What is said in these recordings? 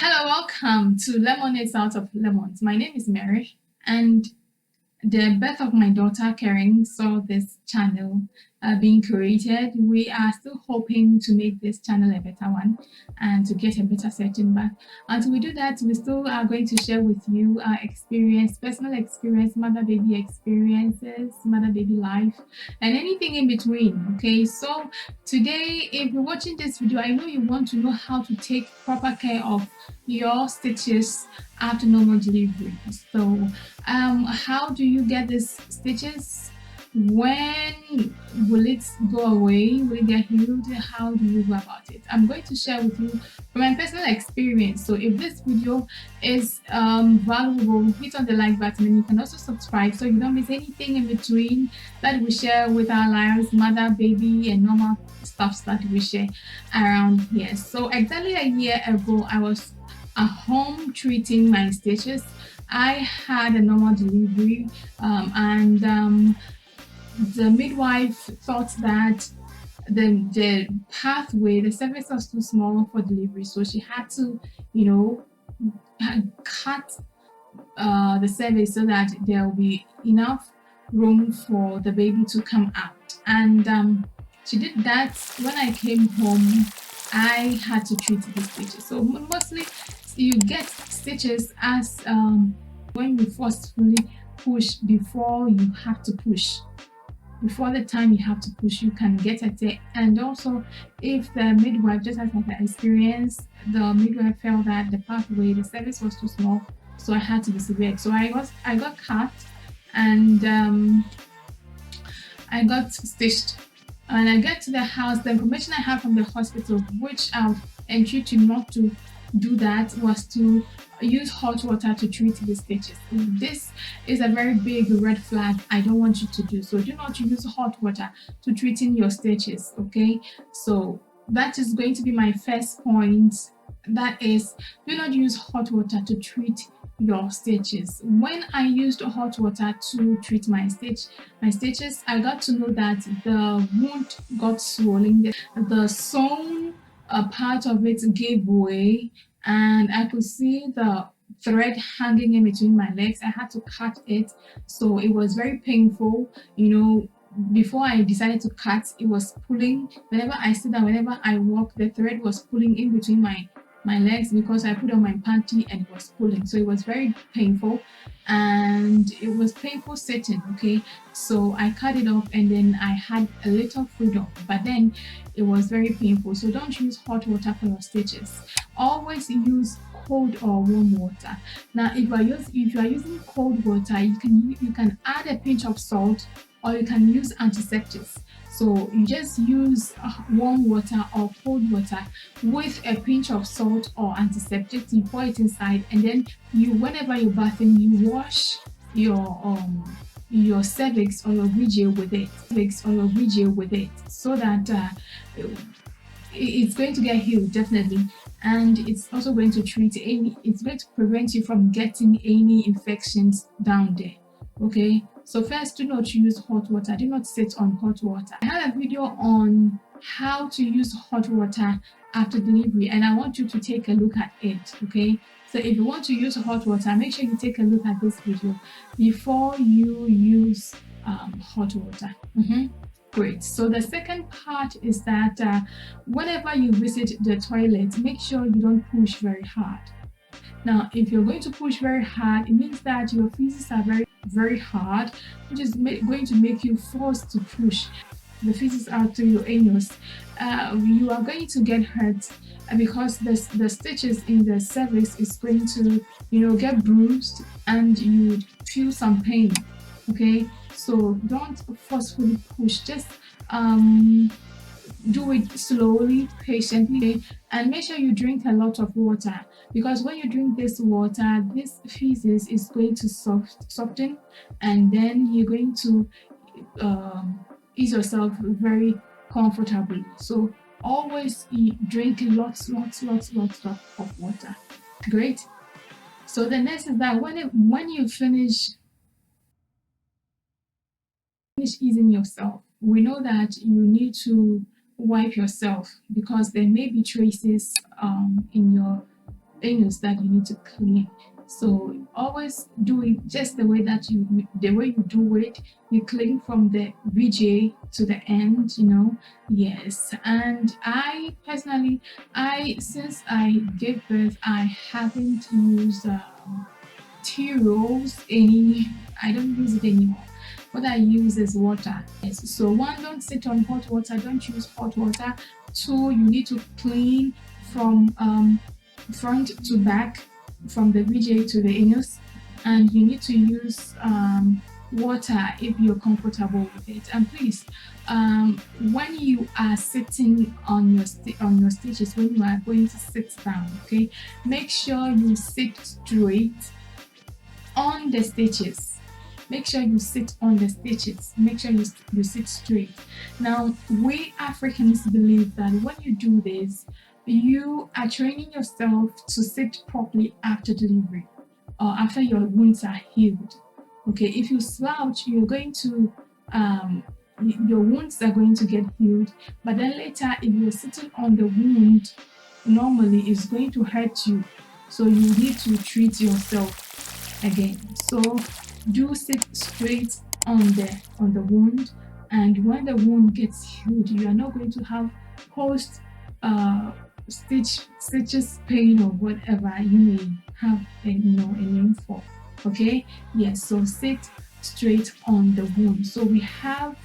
Hello, welcome to Lemonades Out of Lemons. My name is Mary, and the birth of my daughter Karen saw this channel being created. We are still hoping to make this channel a better one and to get a better setting. But until we do that, we still are going to share with you our experience, personal experience, mother baby experiences, mother baby life, and anything in between. Okay, so today, if you're watching this video, I know you want to know how to take proper care of your stitches after normal delivery. So how do you get these stitches? When will it go away? Will it get healed? How do you go about it? I'm going to share with you from my personal experience. So if this video is valuable, hit on the like button, and you can also subscribe so you don't miss anything in between that we share with our lives, mother, baby, and normal stuff that we share around here. So exactly a year ago, I was at home treating my stitches. I had a normal delivery, and the midwife thought that the pathway, the cervix was too small for delivery, so she had to, cut the cervix so that there will be enough room for the baby to come out. And she did that. When I came home, I had to treat the stitches. So mostly you get stitches as when you forcefully push before you have to push. Before the time you have to push, you can get at it. And also, if the midwife, just as my experience, the midwife felt that the pathway, the cervix was too small, so I had to be severe. So I got cut, and I got stitched. And I get to the house, the information I have from the hospital, which I've entreated you not to do that, was to use hot water to treat the stitches. This is a very big red flag I don't want you to do. So do not use hot water to treating your stitches, okay? So that is going to be my first point. That is, do not use hot water to treat your stitches. When I used hot water to treat my stitches, I got to know that the wound got swollen. The sewn part of it gave way, and I could see the thread hanging in between my legs. I had to cut it, so it was very painful. Before I decided to cut, it was pulling. Whenever I sit down, whenever I walk, the thread was pulling in between my legs because I put on my panty and it was pulling. So it was very painful, and it was painful sitting, okay? So I cut it off, and then I had a little freedom, but then it was very painful. So don't use hot water for your stitches. Always use cold or warm water. Now if you are using cold water, you can add a pinch of salt, or you can use antiseptics. So you just use warm water or cold water with a pinch of salt or antiseptic. You pour it inside, and then whenever you're bathing, you wash your cervix or your VGA with it, so that it's going to get healed definitely, and it's also going to it's going to prevent you from getting any infections down there. Okay, so first, do not use hot water. Do not sit on hot water. I have a video on how to use hot water after delivery, and I want you to take a look at it. Okay, so if you want to use hot water, make sure you take a look at this video before you use hot water. Great. So the second part is that whenever you visit the toilet, make sure you don't push very hard. Now, if you're going to push very hard, it means that your feces are very, very hard, which is going to make you forced to push the feces out to your anus. You are going to get hurt because the stitches in the cervix is going to, get bruised, and you feel some pain. Okay, so don't forcefully push. Just do it slowly, patiently, and make sure you drink a lot of water, because when you drink this water, this feces is going to soften, and then you're going to ease yourself very comfortably. So always drink lots of water. Great. So the next is that when you finish easing yourself, we know that you need to wipe yourself, because there may be traces in your anus that you need to clean. So always do it just the way that you do it. You clean from the VJ to the end, Yes. And I personally, I since I gave birth, I haven't used tea rolls any. I don't use it anymore. What I use is water. Yes. So one, don't sit on hot water. Don't use hot water. Two, you need to clean from front to back, from the VJ to the anus, and you need to use water if you're comfortable with it. And please, when you are sitting on your stitches, when you are going to sit down, okay, make sure you sit straight on the stitches. Make sure you sit on the stitches. Make sure you sit straight. Now, we Africans believe that when you do this, you are training yourself to sit properly after delivery or after your wounds are healed. Okay, if you slouch, you're going to your wounds are going to get healed, but then later, if you're sitting on the wound, normally it's going to hurt you. So you need to treat yourself again. So do sit straight on the wound, and when the wound gets healed, you are not going to have post stitches pain or whatever you may have a name for. Okay, yes. So sit straight on the wound. So we have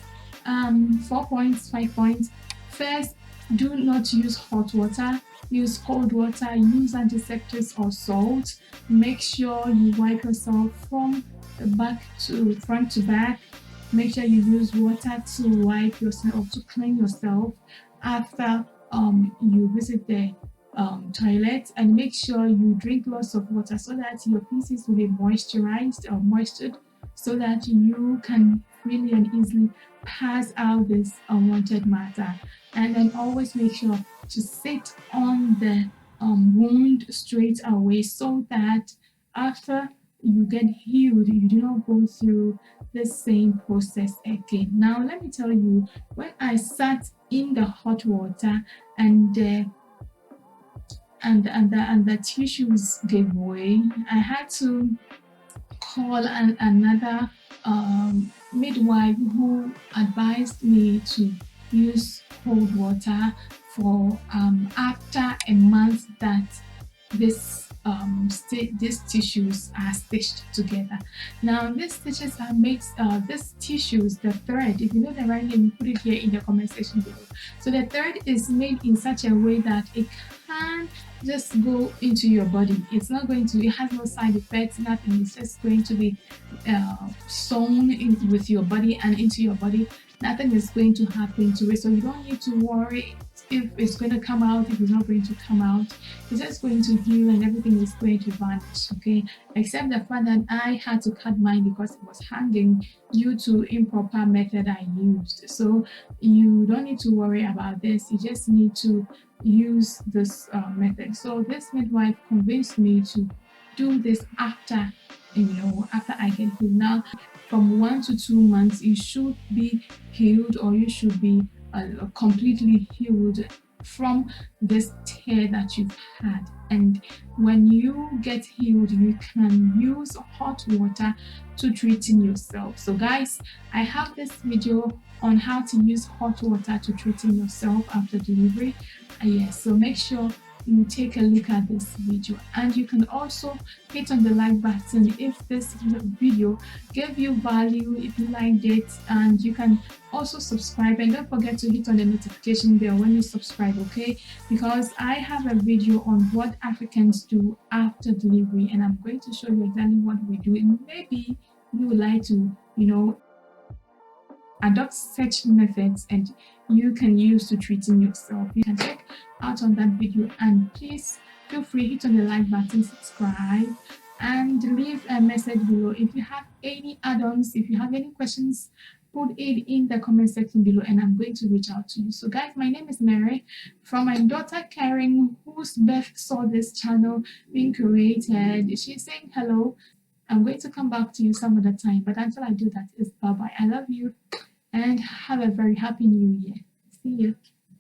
4 points, 5 points. First, do not use hot water. Use cold water. Use antiseptics or salt. Make sure you wipe yourself from the back to front to back. Make sure you use water to wipe yourself, to clean yourself after you visit the toilet, and make sure you drink lots of water so that your pieces will be moisturized or moistured, so that you can freely and easily pass out this unwanted matter. And then always make sure to sit on the wound straight away, so that after you get healed, you do not go through the same process again. Now, let me tell you, when I sat in the hot water and the tissues gave way, I had to call another midwife who advised me to use cold water for after a month that these tissues are stitched together. Now, these stitches are made, these tissues, the thread, if you know the right name, put it here in the comment section below. So the thread is made in such a way that it can just go into your body. It's not going to, it has no side effects, nothing. It's just going to be sewn in with your body and into your body. Nothing is going to happen to it. So you don't need to worry if it's going to come out, if it's not going to come out. It's just going to heal and everything is going to vanish, okay? Except the fact that I had to cut mine because it was hanging due to improper method I used. So you don't need to worry about this. You just need to use this method. So this midwife convinced me to do this after I get healed. Now, from 1 to 2 months, you should be healed, or you should be completely healed from this tear that you've had. And when you get healed, you can use hot water to treating yourself. So guys, I have this video on how to use hot water to treating yourself after delivery. Yes, so make sure you take a look at this video, and you can also hit on the like button if this video gave you value, if you liked it, and you can also subscribe, and don't forget to hit on the notification bell when you subscribe, okay? Because I have a video on what Africans do after delivery, and I'm going to show you exactly what we do. And maybe you would like to adopt such methods and you can use to treating yourself. You can check out on that video, and please feel free, hit on the like button, subscribe, and leave a message below. If you have any add-ons, if you have any questions, put it in the comment section below and I'm going to reach out to you. So guys, my name is Mary from my daughter Karen, whose birth saw this channel being created. She's saying hello. I'm going to come back to you some other time, but until I do that, it's bye-bye. I love you and have a very happy new year. See you.